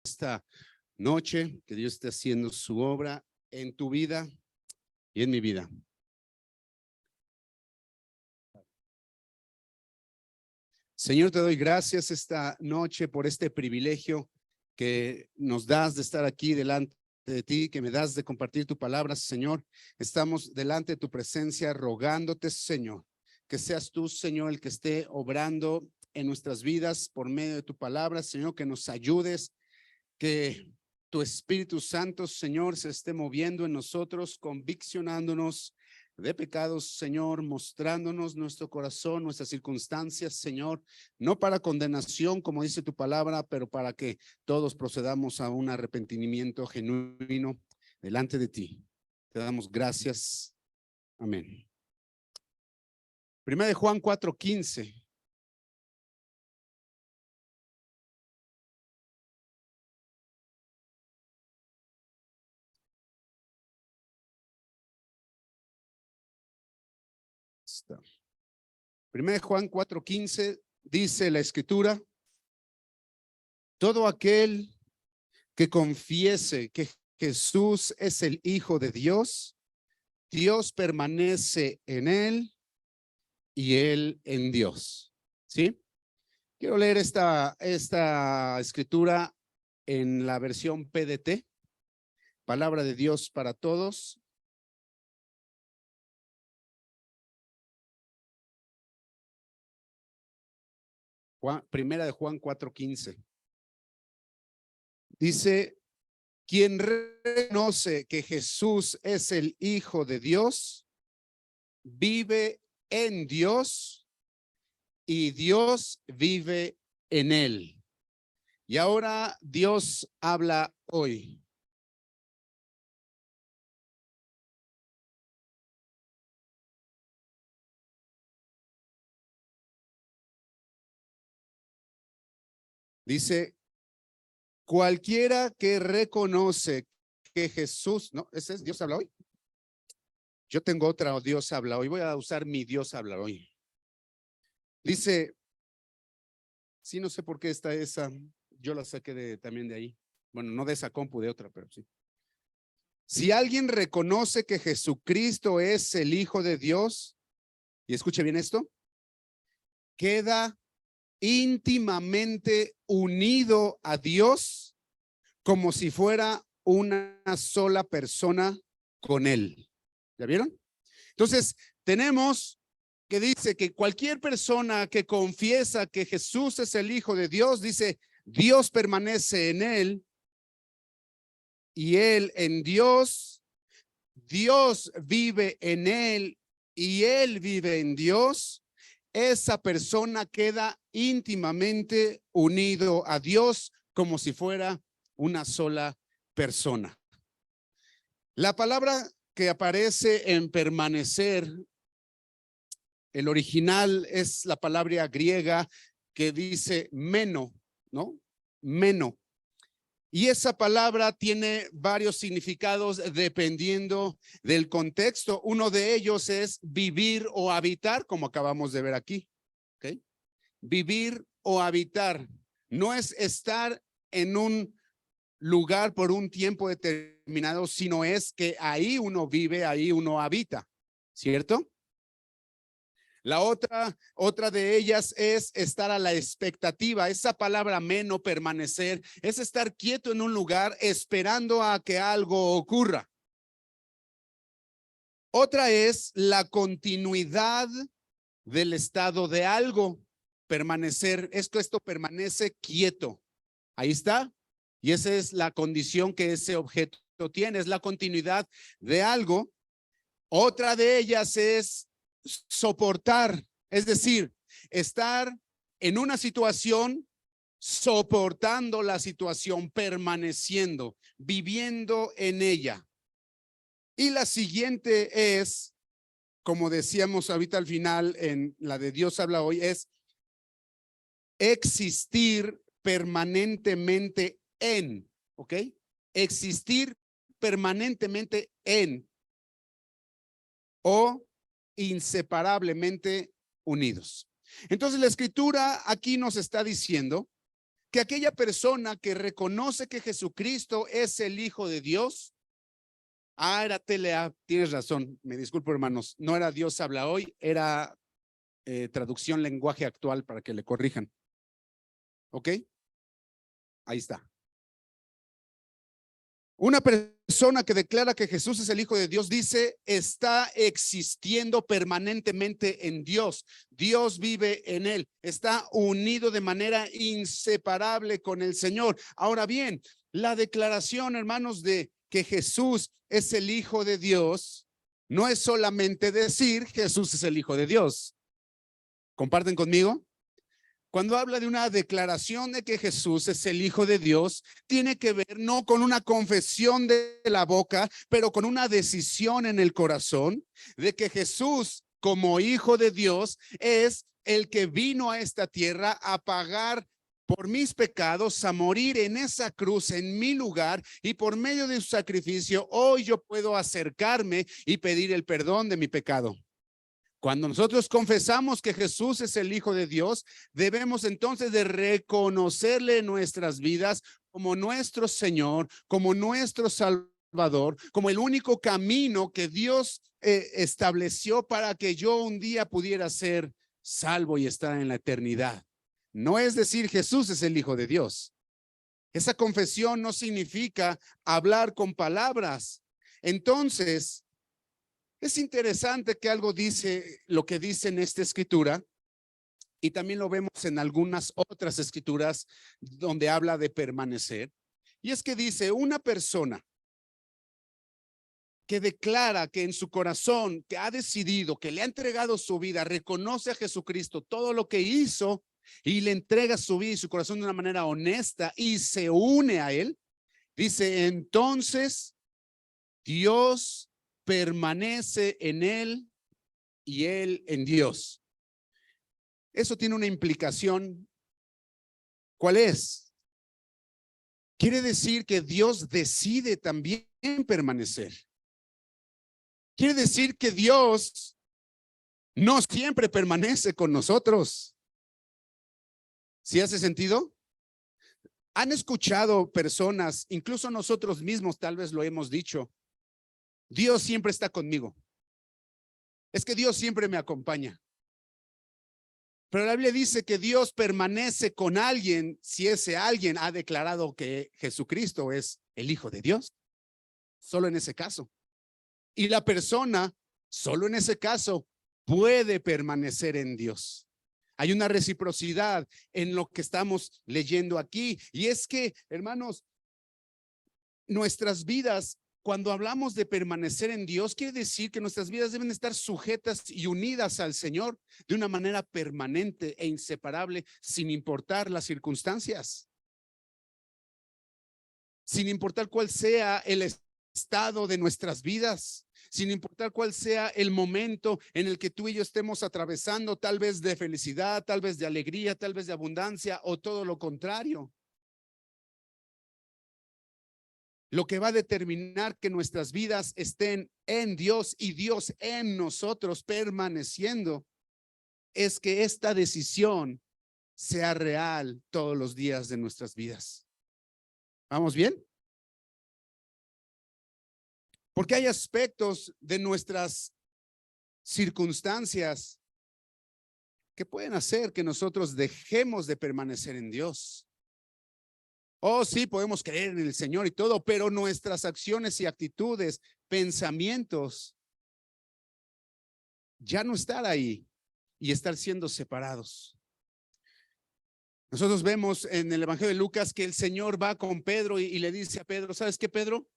esta noche, que Dios esté haciendo su obra en tu vida y en mi vida. Señor, te doy gracias esta noche por este privilegio que nos das de estar aquí delante de ti, que me das de compartir tu palabra, Señor. Estamos delante de tu presencia rogándote, Señor, que seas tú, Señor, el que esté obrando en nuestras vidas por medio de tu palabra, Señor, que nos ayudes, que tu Espíritu Santo, Señor, se esté moviendo en nosotros, conviccionándonos de pecados, Señor, mostrándonos nuestro corazón, nuestras circunstancias, Señor, no para condenación, como dice tu palabra, pero para que todos procedamos a un arrepentimiento genuino delante de ti. Te damos gracias. Amén. Primera de Juan 4:15. Primera de Juan 4:15 dice la Escritura: todo aquel que confiese que Jesús es el Hijo de Dios, Dios permanece en él y él en Dios. ¿Sí? Quiero leer esta escritura en la versión PDT, Palabra de Dios para Todos. Primera de Juan 4:15. Dice: quien reconoce que Jesús es el Hijo de Dios, vive en Dios y Dios vive en él. Y ahora Dios habla hoy. Dice: cualquiera que reconoce que Jesús, no, ese es Dios habla hoy. Yo tengo otra, Dios habla hoy. Voy a usar mi Dios habla hoy. Dice, sí, no sé por qué está esa, yo la saqué también de ahí. Bueno, no de esa compu, de otra, pero sí. Si alguien reconoce que Jesucristo es el Hijo de Dios, y escuche bien esto, queda íntimamente unido a Dios como si fuera una sola persona con él. ¿Ya vieron? Entonces, tenemos que dice que cualquier persona que confiesa que Jesús es el Hijo de Dios, dice, Dios permanece en él y él en Dios, Dios vive en él y él vive en Dios. Esa persona queda íntimamente unido a Dios como si fuera una sola persona. La palabra que aparece en permanecer, el original es la palabra griega que dice meno, ¿no? Meno. Y esa palabra tiene varios significados dependiendo del contexto. Uno de ellos es vivir o habitar, como acabamos de ver aquí. ¿Okay? Vivir o habitar. No es estar en un lugar por un tiempo determinado, sino es que ahí uno vive, ahí uno habita. ¿Cierto? La otra de ellas es estar a la expectativa. Esa palabra meno, permanecer, es estar quieto en un lugar esperando a que algo ocurra. Otra es la continuidad del estado de algo. Permanecer, esto permanece quieto. Ahí está. Y esa es la condición que ese objeto tiene, es la continuidad de algo. Otra de ellas es soportar, es decir, estar en una situación, soportando la situación, permaneciendo, viviendo en ella. Y la siguiente es, como decíamos ahorita al final en la de Dios habla hoy, es existir permanentemente en, ¿ok? Existir permanentemente en o inseparablemente unidos. Entonces la escritura aquí nos está diciendo que aquella persona que reconoce que Jesucristo es el Hijo de Dios, era Telea, tienes razón, me disculpo hermanos, no era Dios habla hoy, era traducción lenguaje actual para que le corrijan. ¿Ok? Ahí está. Una persona que declara que Jesús es el Hijo de Dios, dice, está existiendo permanentemente en Dios. Dios vive en él, está unido de manera inseparable con el Señor. Ahora bien, la declaración, hermanos, de que Jesús es el Hijo de Dios, no es solamente decir Jesús es el Hijo de Dios. ¿Comparten conmigo? Cuando habla de una declaración de que Jesús es el Hijo de Dios, tiene que ver no con una confesión de la boca, pero con una decisión en el corazón de que Jesús, como Hijo de Dios, es el que vino a esta tierra a pagar por mis pecados, a morir en esa cruz en mi lugar, y por medio de su sacrificio hoy yo puedo acercarme y pedir el perdón de mi pecado. Cuando nosotros confesamos que Jesús es el Hijo de Dios, debemos entonces de reconocerle en nuestras vidas como nuestro Señor, como nuestro Salvador, como el único camino que Dios estableció para que yo un día pudiera ser salvo y estar en la eternidad. No es decir, Jesús es el Hijo de Dios. Esa confesión no significa hablar con palabras. Entonces, es interesante que algo dice, lo que dice en esta escritura, y también lo vemos en algunas otras escrituras donde habla de permanecer. Y es que dice, una persona que declara que en su corazón, que ha decidido, que le ha entregado su vida, reconoce a Jesucristo todo lo que hizo y le entrega su vida y su corazón de una manera honesta y se une a él, dice, entonces Dios permanece en él y él en Dios. Eso tiene una implicación. ¿Cuál es? Quiere decir que Dios decide también permanecer. Quiere decir que Dios no siempre permanece con nosotros. ¿Sí hace sentido? Han escuchado personas, incluso nosotros mismos tal vez lo hemos dicho, Dios siempre está conmigo. Es que Dios siempre me acompaña. Pero la Biblia dice que Dios permanece con alguien si ese alguien ha declarado que Jesucristo es el Hijo de Dios. Solo en ese caso. Y la persona, solo en ese caso, puede permanecer en Dios. Hay una reciprocidad en lo que estamos leyendo aquí. Y es que, hermanos, nuestras vidas, cuando hablamos de permanecer en Dios, quiere decir que nuestras vidas deben estar sujetas y unidas al Señor de una manera permanente e inseparable, sin importar las circunstancias, sin importar cuál sea el estado de nuestras vidas, sin importar cuál sea el momento en el que tú y yo estemos atravesando, tal vez de felicidad, tal vez de alegría, tal vez de abundancia o todo lo contrario. Lo que va a determinar que nuestras vidas estén en Dios y Dios en nosotros permaneciendo es que esta decisión sea real todos los días de nuestras vidas. ¿Vamos bien? Porque hay aspectos de nuestras circunstancias que pueden hacer que nosotros dejemos de permanecer en Dios. Oh, sí, podemos creer en el Señor y todo, pero nuestras acciones y actitudes, pensamientos, ya no estar ahí y estar siendo separados. Nosotros vemos en el Evangelio de Lucas que el Señor va con Pedro y le dice a Pedro, ¿sabes qué, Pedro?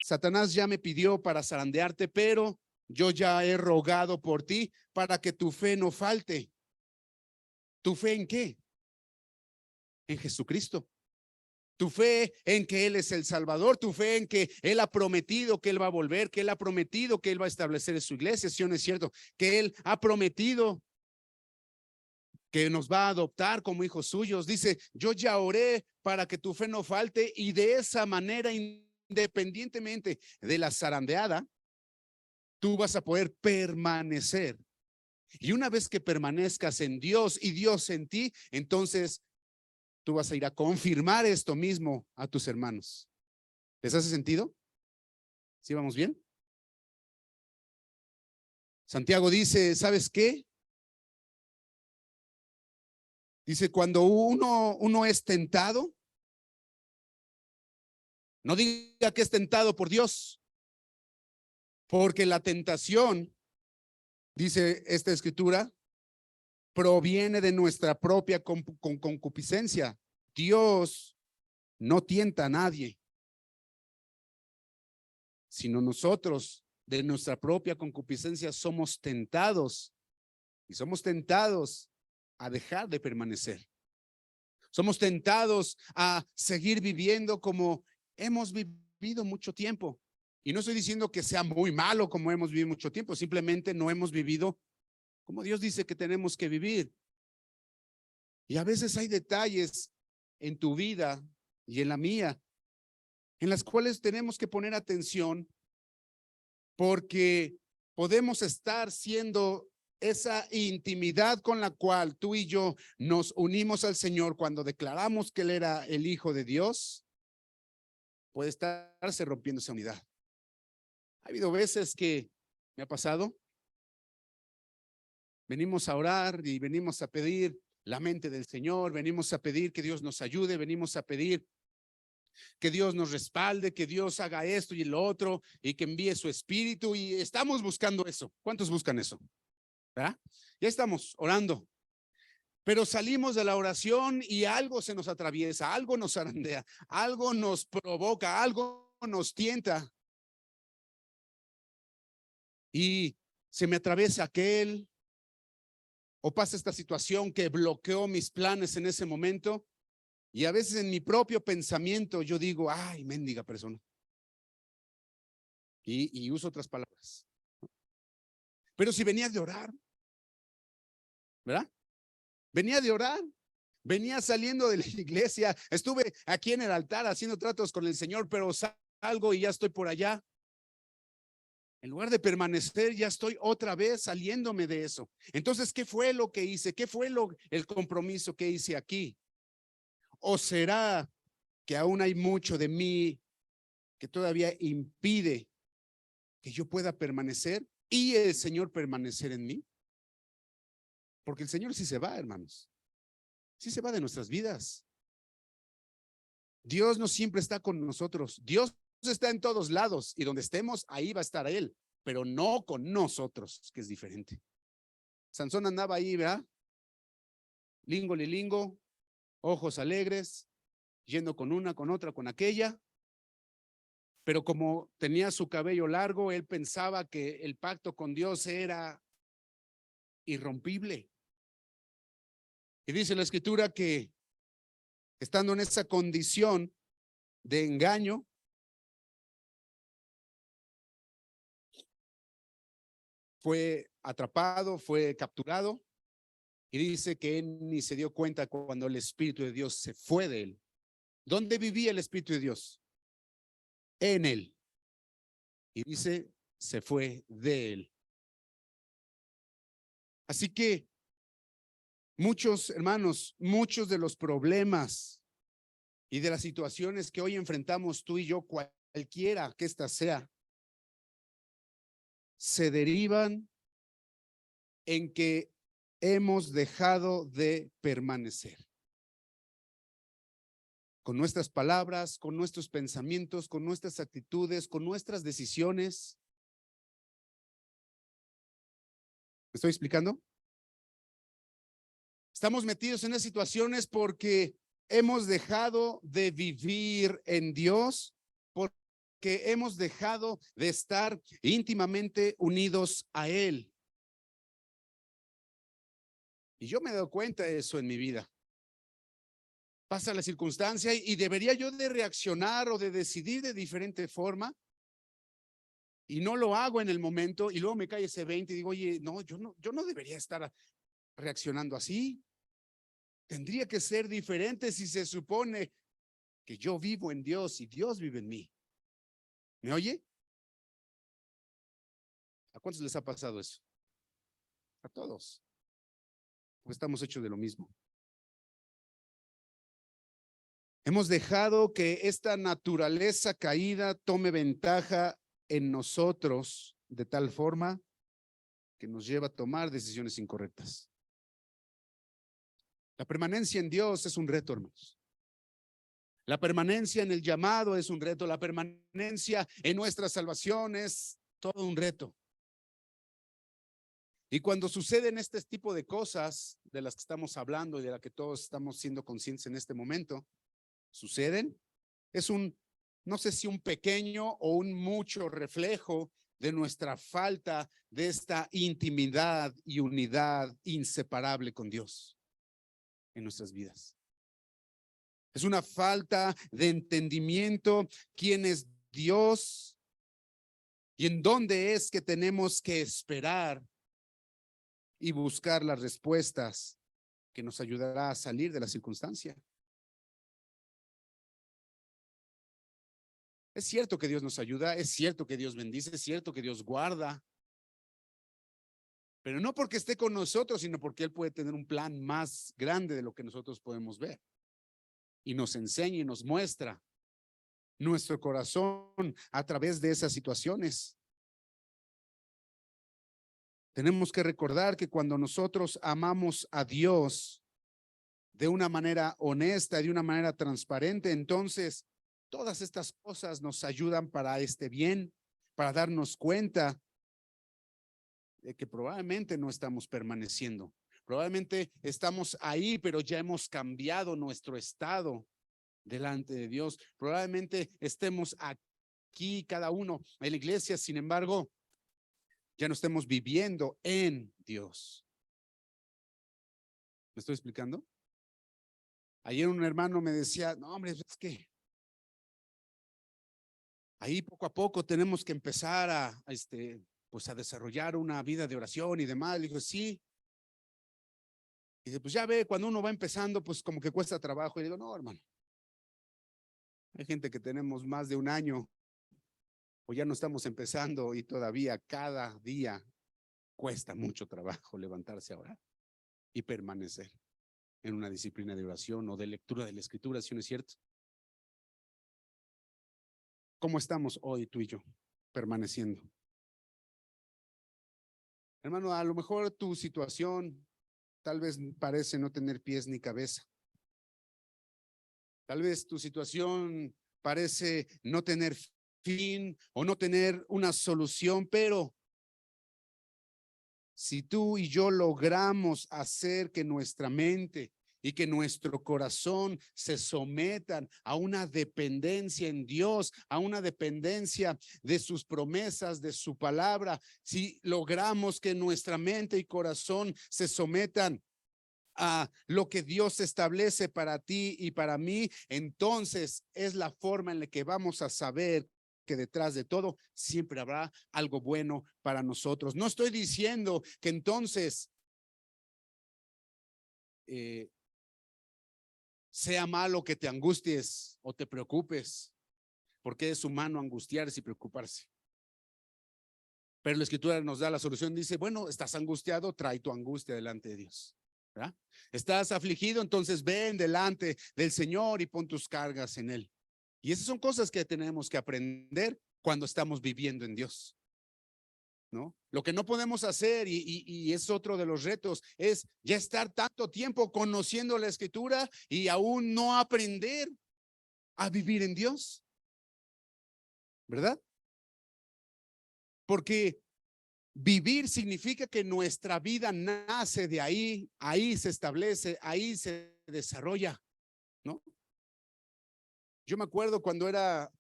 Satanás ya me pidió para zarandearte, pero yo ya he rogado por ti para que tu fe no falte. ¿Tu fe en qué? En Jesucristo. Tu fe en que Él es el Salvador, tu fe en que Él ha prometido que Él va a volver, que Él ha prometido que Él va a establecer su iglesia, ¿sí o no es cierto? Que Él ha prometido que nos va a adoptar como hijos suyos. Dice, yo ya oré para que tu fe no falte y de esa manera, independientemente de la zarandeada, tú vas a poder permanecer. Y una vez que permanezcas en Dios y Dios en ti, entonces tú vas a ir a confirmar esto mismo a tus hermanos. ¿Les hace sentido? ¿Sí vamos bien? Santiago dice, ¿sabes qué? Dice, cuando uno es tentado, no diga que es tentado por Dios, porque la tentación, dice esta escritura, proviene de nuestra propia concupiscencia. Dios no tienta a nadie, sino nosotros de nuestra propia concupiscencia somos tentados y somos tentados a dejar de permanecer. Somos tentados a seguir viviendo como hemos vivido mucho tiempo. Y no estoy diciendo que sea muy malo como hemos vivido mucho tiempo, simplemente no hemos vivido como Dios dice que tenemos que vivir. Y a veces hay detalles en tu vida y en la mía en las cuales tenemos que poner atención porque podemos estar siendo esa intimidad con la cual tú y yo nos unimos al Señor cuando declaramos que Él era el Hijo de Dios, puede estarse rompiendo esa unidad. Ha habido veces que me ha pasado, venimos a orar y venimos a pedir la mente del Señor, venimos a pedir que Dios nos ayude, venimos a pedir que Dios nos respalde, que Dios haga esto y lo otro y que envíe su espíritu y estamos buscando eso. ¿Cuántos buscan eso? ¿Verdad? Ya estamos orando, pero salimos de la oración y algo se nos atraviesa, algo nos zarandea, algo nos provoca, algo nos tienta y se me atraviesa aquel o pasa esta situación que bloqueó mis planes en ese momento y a veces en mi propio pensamiento yo digo, ay, mendiga persona. Y uso otras palabras. Pero si venía de orar, ¿verdad? Venía de orar, venía saliendo de la iglesia, estuve aquí en el altar haciendo tratos con el Señor, pero salgo y ya estoy por allá. En lugar de permanecer, ya estoy otra vez saliéndome de eso. Entonces, ¿qué fue lo que hice? ¿Qué fue el compromiso que hice aquí? ¿O será que aún hay mucho de mí que todavía impide que yo pueda permanecer y el Señor permanecer en mí? Porque el Señor sí se va, hermanos. Sí se va de nuestras vidas. Dios no siempre está con nosotros. Dios está en todos lados y donde estemos, ahí va a estar Él, pero no con nosotros, que es diferente. Sansón andaba ahí, ¿verdad? Lingo, lilingo, ojos alegres, yendo con una, con otra, con aquella. Pero como tenía su cabello largo, él pensaba que el pacto con Dios era irrompible. Y dice la escritura que estando en esa condición de engaño, fue atrapado, fue capturado y dice que él ni se dio cuenta cuando el Espíritu de Dios se fue de él. ¿Dónde vivía el Espíritu de Dios? En él. Y dice, se fue de él. Así que muchos hermanos, muchos de los problemas y de las situaciones que hoy enfrentamos tú y yo, cualquiera que ésta sea, se derivan en que hemos dejado de permanecer. Con nuestras palabras, con nuestros pensamientos, con nuestras actitudes, con nuestras decisiones. ¿Me estoy explicando? Estamos metidos en esas situaciones porque hemos dejado de vivir en Dios, porque hemos dejado de estar íntimamente unidos a Él. Y yo me he dado cuenta de eso en mi vida. Pasa la circunstancia y debería yo de reaccionar o de decidir de diferente forma y no lo hago en el momento y luego me cae ese 20 y digo, oye, no, yo no debería estar reaccionando así. Tendría que ser diferente si se supone que yo vivo en Dios y Dios vive en mí. ¿Me oye? ¿A cuántos les ha pasado eso? A todos. Porque estamos hechos de lo mismo. Hemos dejado que esta naturaleza caída tome ventaja en nosotros de tal forma que nos lleva a tomar decisiones incorrectas. La permanencia en Dios es un reto, hermanos. La permanencia en el llamado es un reto. La permanencia en nuestra salvación es todo un reto. Y cuando suceden este tipo de cosas de las que estamos hablando y de las que todos estamos siendo conscientes en este momento, suceden, es no sé si un pequeño o un mucho reflejo de nuestra falta de esta intimidad y unidad inseparable con Dios en nuestras vidas. Es una falta de entendimiento quién es Dios y en dónde es que tenemos que esperar y buscar las respuestas que nos ayudará a salir de la circunstancia. Es cierto que Dios nos ayuda, es cierto que Dios bendice, es cierto que Dios guarda, pero no porque esté con nosotros, sino porque Él puede tener un plan más grande de lo que nosotros podemos ver. Y nos enseña y nos muestra nuestro corazón a través de esas situaciones. Tenemos que recordar que cuando nosotros amamos a Dios de una manera honesta, de una manera transparente, entonces todas estas cosas nos ayudan para este bien, para darnos cuenta de que probablemente no estamos permaneciendo. Probablemente estamos ahí, pero ya hemos cambiado nuestro estado delante de Dios. Probablemente estemos aquí cada uno en la iglesia, sin embargo, ya no estemos viviendo en Dios. ¿Me estoy explicando? Ayer un hermano me decía, no, hombre, es que ahí poco a poco tenemos que empezar pues a desarrollar una vida de oración y demás. Le digo, sí. Y dice, pues ya ve, cuando uno va empezando, pues como que cuesta trabajo. Y digo, no, hermano. Hay gente que tenemos más de un año o ya no estamos empezando y todavía cada día cuesta mucho trabajo levantarse a orar y permanecer en una disciplina de oración o de lectura de la escritura, ¿sí no es cierto? ¿Cómo estamos hoy tú y yo permaneciendo? Hermano, a lo mejor tu situación tal vez parece no tener pies ni cabeza. Tal vez tu situación parece no tener fin o no tener una solución, pero si tú y yo logramos hacer que nuestra mente y que nuestro corazón se sometan a una dependencia en Dios, a una dependencia de sus promesas, de su palabra, si logramos que nuestra mente y corazón se sometan a lo que Dios establece para ti y para mí, entonces es la forma en la que vamos a saber que detrás de todo siempre habrá algo bueno para nosotros. No estoy diciendo que entonces sea malo que te angusties o te preocupes, porque es humano angustiarse y preocuparse. Pero la escritura nos da la solución, dice, bueno, estás angustiado, trae tu angustia delante de Dios. ¿Verdad? Estás afligido, entonces ven delante del Señor y pon tus cargas en Él. Y esas son cosas que tenemos que aprender cuando estamos viviendo en Dios, ¿no? Lo que no podemos hacer, y es otro de los retos, es ya estar tanto tiempo conociendo la Escritura y aún no aprender a vivir en Dios, ¿verdad? Porque vivir significa que nuestra vida nace de ahí, ahí se establece, ahí se desarrolla, ¿no? Yo me acuerdo cuando era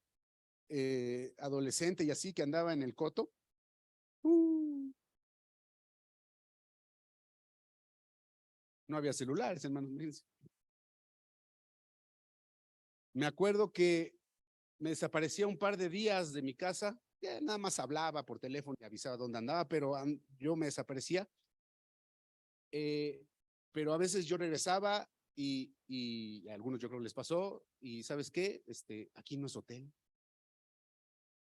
adolescente y así, que andaba en el coto. No había celulares, hermanos. Me acuerdo que me desaparecía un par de días de mi casa. Nada más hablaba por teléfono y avisaba dónde andaba, pero yo me desaparecía. Pero a veces yo regresaba y a algunos yo creo que les pasó. Y ¿sabes qué? Aquí no es hotel.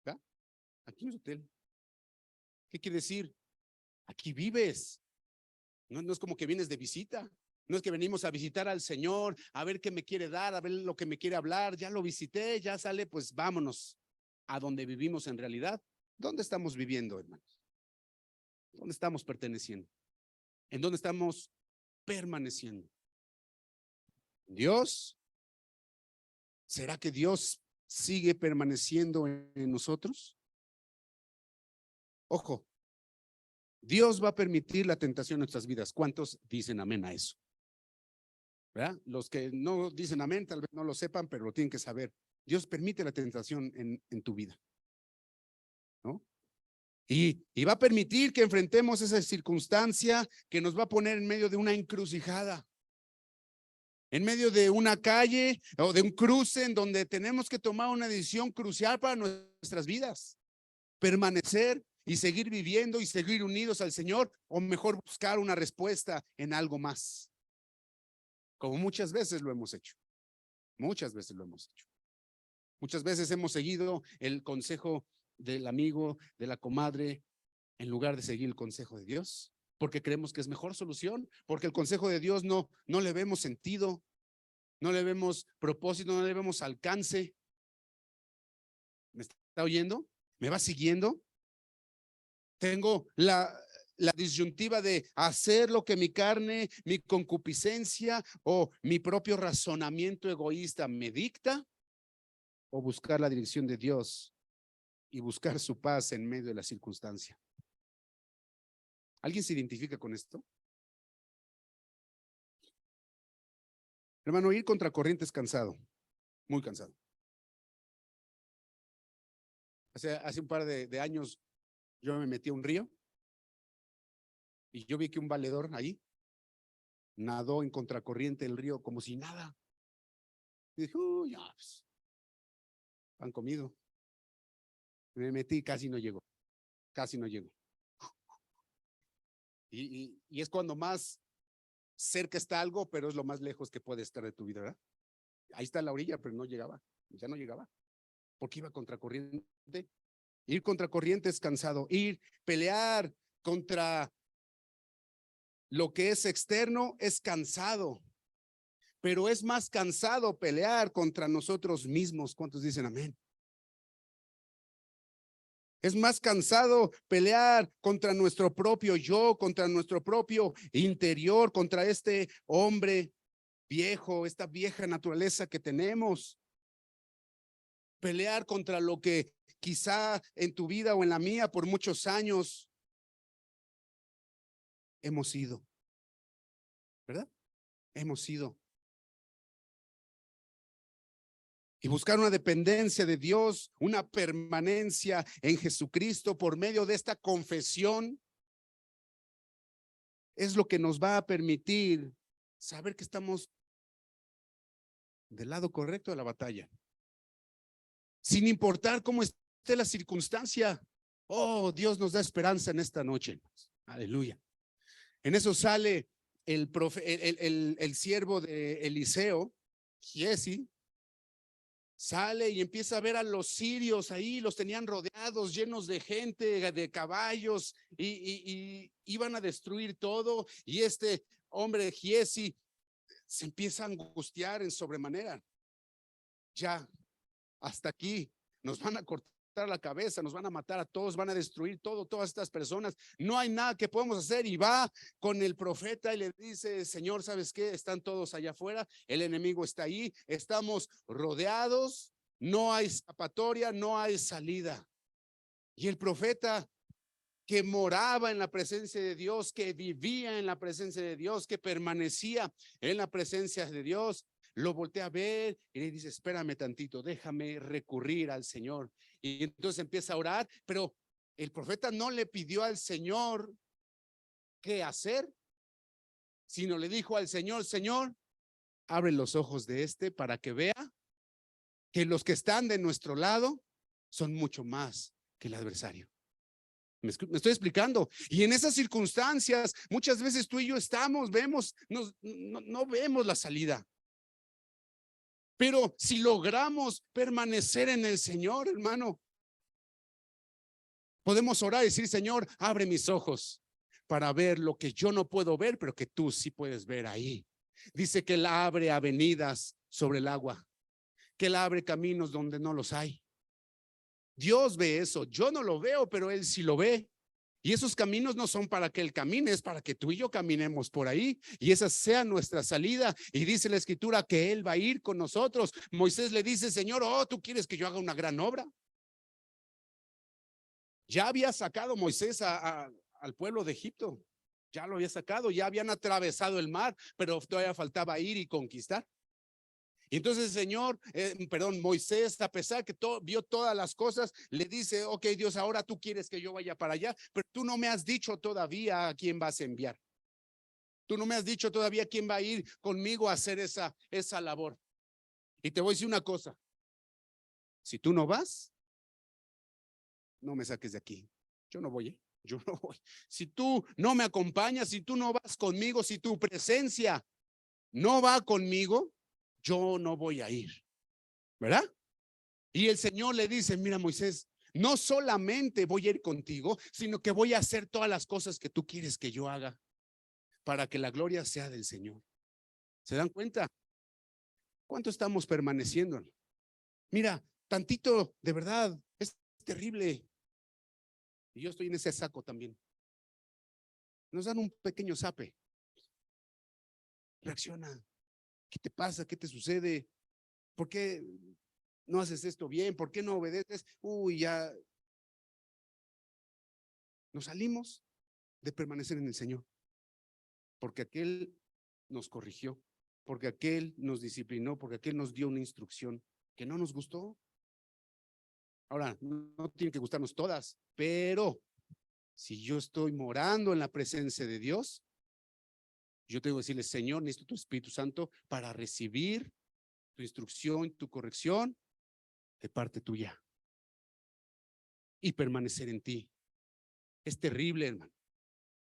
¿Verdad? Aquí no es hotel. ¿Qué quiere decir? Aquí vives. No, no es como que vienes de visita. No es que venimos a visitar al Señor, a ver qué me quiere dar, a ver lo que me quiere hablar. Ya lo visité, ya sale, pues vámonos a donde vivimos en realidad. ¿Dónde estamos viviendo, hermanos? ¿Dónde estamos perteneciendo? ¿En dónde estamos permaneciendo? ¿Dios? ¿Será que Dios sigue permaneciendo en nosotros? Ojo, Dios va a permitir la tentación en nuestras vidas. ¿Cuántos dicen amén a eso? ¿Verdad? Los que no dicen amén, tal vez no lo sepan, pero lo tienen que saber. Dios permite la tentación en tu vida, ¿no? Y va a permitir que enfrentemos esa circunstancia que nos va a poner en medio de una encrucijada, en medio de una calle o de un cruce en donde tenemos que tomar una decisión crucial para nuestras vidas. Permanecer y seguir viviendo y seguir unidos al Señor, o mejor buscar una respuesta en algo más, como muchas veces lo hemos hecho. Muchas veces lo hemos hecho. Muchas veces hemos seguido el consejo del amigo, de la comadre, en lugar de seguir el consejo de Dios, porque creemos que es mejor solución, porque el consejo de Dios no le vemos sentido, no le vemos propósito, no le vemos alcance. ¿Me está oyendo? ¿Me va siguiendo? Tengo la disyuntiva de hacer lo que mi carne, mi concupiscencia o mi propio razonamiento egoísta me dicta, o buscar la dirección de Dios y buscar su paz en medio de la circunstancia. ¿Alguien se identifica con esto? Hermano, ir contra corriente es cansado, muy cansado. Hace un par de años yo me metí a un río y yo vi que un valedor ahí nadó en contracorriente el río como si nada. Y dije, ya, pues, han comido. Me metí, casi no llegó, casi no llegó. Y es cuando más cerca está algo, pero es lo más lejos que puede estar de tu vida, ¿verdad? Ahí está la orilla, pero no llegaba, ya no llegaba, porque iba contracorriente. Ir contracorriente es cansado. Pelear contra lo que es externo es cansado, pero es más cansado pelear contra nosotros mismos. ¿Cuántos dicen amén? Es más cansado pelear contra nuestro propio yo, contra nuestro propio interior, contra este hombre viejo, esta vieja naturaleza que tenemos. Pelear contra lo que quizá en tu vida o en la mía por muchos años hemos sido, ¿verdad? Hemos sido. Y buscar una dependencia de Dios, una permanencia en Jesucristo por medio de esta confesión, es lo que nos va a permitir saber que estamos del lado correcto de la batalla, sin importar cómo esté la circunstancia. Oh, Dios nos da esperanza en esta noche. Aleluya. En eso sale el siervo de Eliseo, Giesi, sale y empieza a ver a los sirios ahí, los tenían rodeados, llenos de gente, de caballos, y iban a destruir todo. Y este hombre Giesi se empieza a angustiar en sobremanera. Ya, hasta aquí, nos van a cortar la cabeza, nos van a matar a todos, van a destruir todo, todas estas personas, no hay nada que podemos hacer. Y va con el profeta y le dice, Señor, ¿sabes qué? Están todos allá afuera, el enemigo está ahí, estamos rodeados, no hay escapatoria, no hay salida. Y el profeta, que moraba en la presencia de Dios, que vivía en la presencia de Dios, que permanecía en la presencia de Dios, lo voltea a ver y le dice, espérame tantito, déjame recurrir al Señor. Y entonces empieza a orar, pero el profeta no le pidió al Señor qué hacer, sino le dijo al Señor, Señor, abre los ojos de este para que vea que los que están de nuestro lado son mucho más que el adversario. Me estoy explicando. Y en esas circunstancias, muchas veces tú y yo vemos, no vemos la salida. Pero si logramos permanecer en el Señor, hermano, podemos orar y decir, Señor, abre mis ojos para ver lo que yo no puedo ver, pero que tú sí puedes ver ahí. Dice que Él abre avenidas sobre el agua, que Él abre caminos donde no los hay. Dios ve eso, yo no lo veo, pero Él sí lo ve. Y esos caminos no son para que Él camine, es para que tú y yo caminemos por ahí. Y esa sea nuestra salida. Y dice la Escritura que Él va a ir con nosotros. Moisés le dice, Señor, oh, ¿tú quieres que yo haga una gran obra? Ya había sacado Moisés al pueblo de Egipto. Ya lo había sacado, ya habían atravesado el mar, pero todavía faltaba ir y conquistar. Y entonces el Señor, Moisés, a pesar que vio todas las cosas, le dice, ok, Dios, ahora tú quieres que yo vaya para allá, pero tú no me has dicho todavía a quién vas a enviar. Tú no me has dicho todavía quién va a ir conmigo a hacer esa labor. Y te voy a decir una cosa, si tú no vas, no me saques de aquí. Yo no voy, yo no voy. Si tú no me acompañas, si tú no vas conmigo, si tu presencia no va conmigo, yo no voy a ir, ¿verdad? Y el Señor le dice, mira Moisés, no solamente voy a ir contigo, sino que voy a hacer todas las cosas que tú quieres que yo haga para que la gloria sea del Señor. ¿Se dan cuenta? ¿Cuánto estamos permaneciendo? Mira, tantito, de verdad, es terrible. Y yo estoy en ese saco también. Nos dan un pequeño zape. Reacciona. ¿Qué te pasa? ¿Qué te sucede? ¿Por qué no haces esto bien? ¿Por qué no obedeces? Uy, ya nos salimos de permanecer en el Señor. Porque aquel nos corrigió, porque aquel nos disciplinó, porque aquel nos dio una instrucción que no nos gustó. Ahora, no tienen que gustarnos todas, pero si yo estoy morando en la presencia de Dios, yo tengo que decirle, Señor, necesito tu Espíritu Santo para recibir tu instrucción, tu corrección de parte tuya y permanecer en ti. Es terrible, hermano,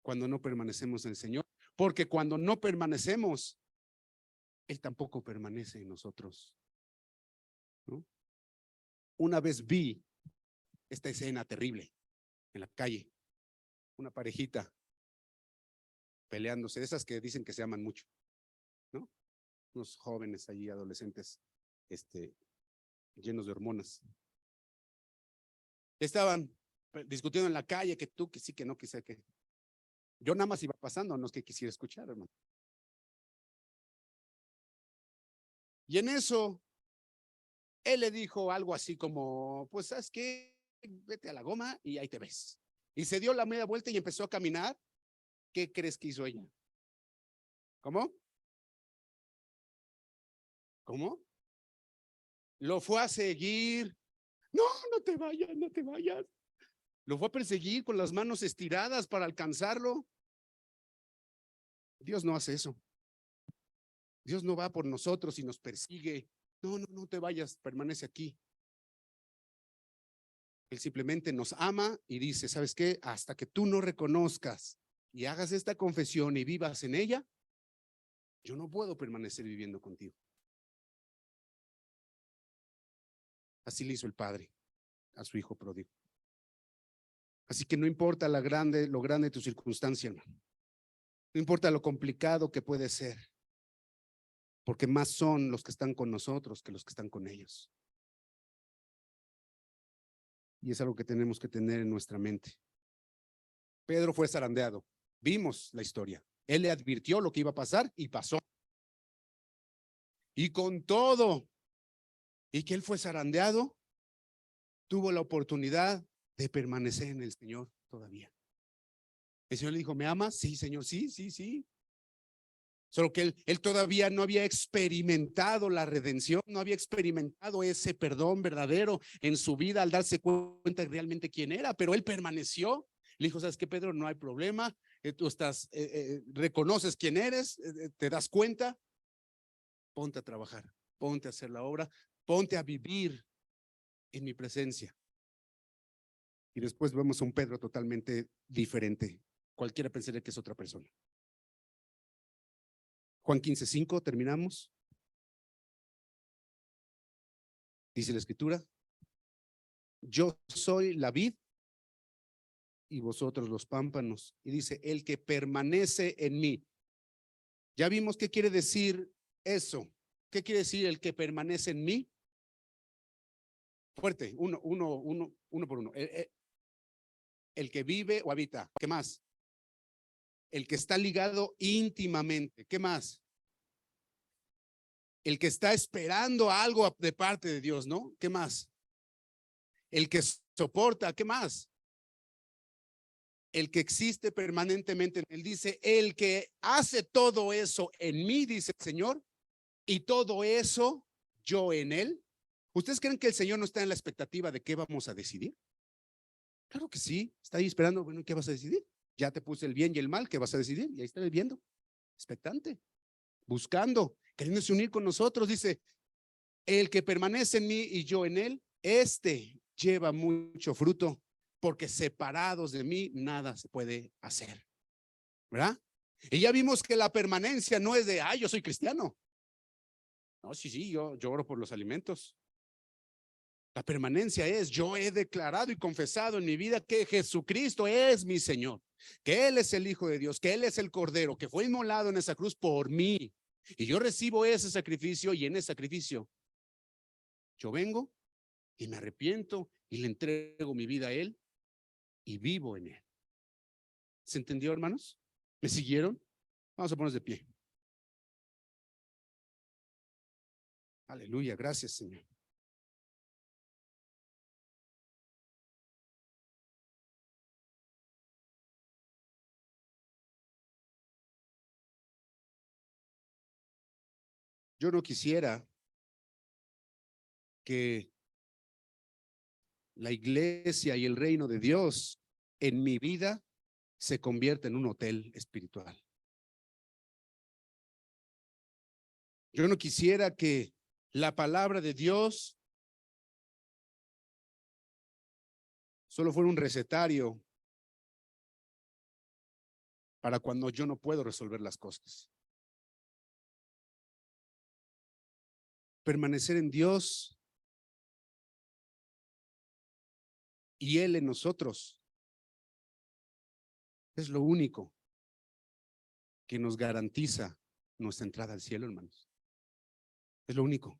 cuando no permanecemos en el Señor, porque cuando no permanecemos, Él tampoco permanece en nosotros, ¿no? Una vez vi esta escena terrible en la calle, una parejita peleándose, de esas que dicen que se aman mucho, ¿no? Unos jóvenes allí, adolescentes, llenos de hormonas. Estaban discutiendo en la calle, que tú, que sí, que no, que sé que. Yo nada más iba pasando, no es que quisiera escuchar, hermano. Y en eso, él le dijo algo así como, pues, ¿sabes qué? Vete a la goma y ahí te ves. Y se dio la media vuelta y empezó a caminar. ¿Qué crees que hizo ella? ¿Cómo? ¿Cómo? Lo fue a seguir. No, no te vayas, no te vayas. Lo fue a perseguir con las manos estiradas para alcanzarlo. Dios no hace eso. Dios no va por nosotros y nos persigue. No, no, no te vayas, permanece aquí. Él simplemente nos ama y dice, ¿sabes qué? Hasta que tú no reconozcas y hagas esta confesión y vivas en ella, yo no puedo permanecer viviendo contigo. Así le hizo el Padre a su hijo pródigo. Así que no importa lo grande de tu circunstancia, hermano. No importa lo complicado que puede ser, porque más son los que están con nosotros que los que están con ellos. Y es algo que tenemos que tener en nuestra mente. Pedro fue zarandeado. Vimos la historia. Él le advirtió lo que iba a pasar y pasó. Y con todo, y que él fue zarandeado, tuvo la oportunidad de permanecer en el Señor todavía. El Señor le dijo, ¿me amas? Sí, Señor, sí, sí, sí. Solo que él todavía no había experimentado la redención, no había experimentado ese perdón verdadero en su vida al darse cuenta realmente quién era, pero él permaneció. Le dijo, ¿sabes qué, Pedro? No hay problema, tú reconoces quién eres, te das cuenta, ponte a trabajar, ponte a hacer la obra, ponte a vivir en mi presencia. Y después vemos a un Pedro totalmente diferente. Cualquiera pensaría que es otra persona. Juan 15:5, terminamos. Dice la Escritura, yo soy la vid y vosotros los pámpanos. Y dice, el que permanece en mí Ya vimos qué quiere decir eso. ¿Qué quiere decir el que permanece en mí? Fuerte, uno por uno. El que vive o habita. ¿Qué más? El que está ligado íntimamente. ¿Qué más? El que está esperando algo de parte de Dios, ¿no? ¿Qué más? El que soporta. ¿Qué más? El que existe permanentemente. Él dice, el que hace todo eso en mí, dice el Señor, y todo eso yo en él. ¿Ustedes creen que el Señor no está en la expectativa de qué vamos a decidir? Claro que sí, está ahí esperando, bueno, ¿qué vas a decidir? Ya te puse el bien y el mal, ¿qué vas a decidir? Y ahí está viendo, expectante, buscando, queriéndose unir con nosotros. Dice, el que permanece en mí y yo en él, este lleva mucho fruto, porque separados de mí nada se puede hacer, ¿verdad? Y ya vimos que la permanencia no es de, yo soy cristiano. No, sí, yo oro por los alimentos. La permanencia es, yo he declarado y confesado en mi vida que Jesucristo es mi Señor, que Él es el Hijo de Dios, que Él es el Cordero, que fue inmolado en esa cruz por mí. Y yo recibo ese sacrificio, y en ese sacrificio yo vengo y me arrepiento y le entrego mi vida a Él y vivo en Él. ¿Se entendió, hermanos? ¿Me siguieron? Vamos a ponernos de pie. Aleluya, gracias, Señor. Yo no quisiera que la iglesia y el reino de Dios en mi vida se convierta en un hotel espiritual. Yo no quisiera que la palabra de Dios solo fuera un recetario para cuando yo no puedo resolver las cosas. Permanecer en Dios y Él en nosotros es lo único que nos garantiza nuestra entrada al cielo, hermanos. Es lo único.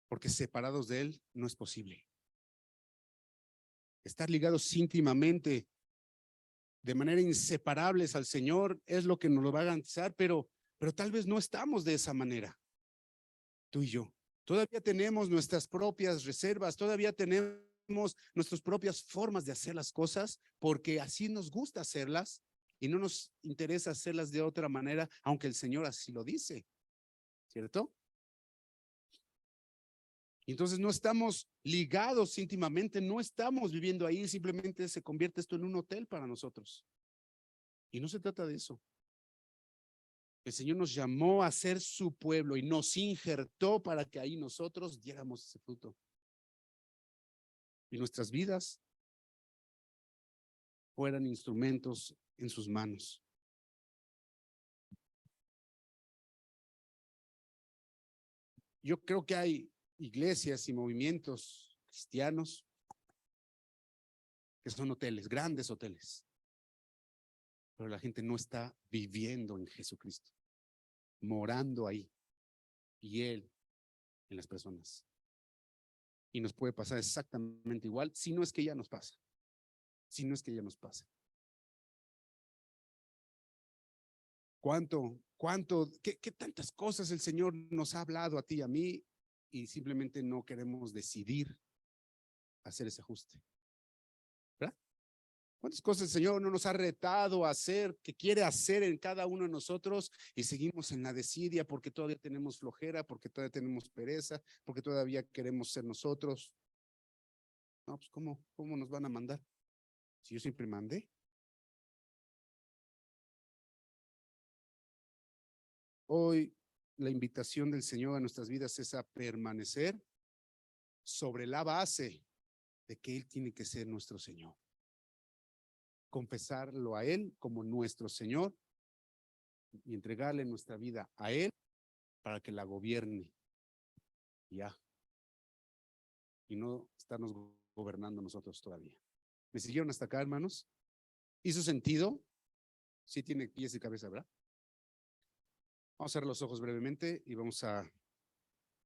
Porque separados de Él no es posible. Estar ligados íntimamente, de manera inseparables al Señor, es lo que nos lo va a garantizar, pero tal vez no estamos de esa manera, tú y yo. Todavía tenemos nuestras propias reservas, todavía tenemos nuestras propias formas de hacer las cosas, porque así nos gusta hacerlas y no nos interesa hacerlas de otra manera, aunque el Señor así lo dice, ¿cierto? Entonces no estamos ligados íntimamente, no estamos viviendo ahí, simplemente se convierte esto en un hotel para nosotros. Y no se trata de eso. El Señor nos llamó a ser su pueblo y nos injertó para que ahí nosotros diéramos ese fruto. Y nuestras vidas fueran instrumentos en sus manos. Yo creo que hay iglesias y movimientos cristianos que son hoteles, grandes hoteles, pero la gente no está viviendo en Jesucristo, morando ahí, y Él en las personas. Y nos puede pasar exactamente igual, si no es que ya nos pasa, si no es que ya nos pasa. ¿Qué tantas cosas el Señor nos ha hablado a ti y a mí, y simplemente no queremos decidir hacer ese ajuste? ¿Verdad? ¿Cuántas cosas el Señor no nos ha retado a hacer, que quiere hacer en cada uno de nosotros, y seguimos en la desidia porque todavía tenemos flojera, porque todavía tenemos pereza, porque todavía queremos ser nosotros? No, pues ¿cómo nos van a mandar? Si yo siempre mandé. Hoy la invitación del Señor a nuestras vidas es a permanecer sobre la base de que Él tiene que ser nuestro Señor. Confesarlo a Él como nuestro Señor y entregarle nuestra vida a Él para que la gobierne ya, y no estarnos gobernando nosotros todavía. ¿Me siguieron hasta acá, hermanos? ¿Hizo sentido? Sí tiene pies y cabeza, ¿verdad? Vamos a cerrar los ojos brevemente y vamos a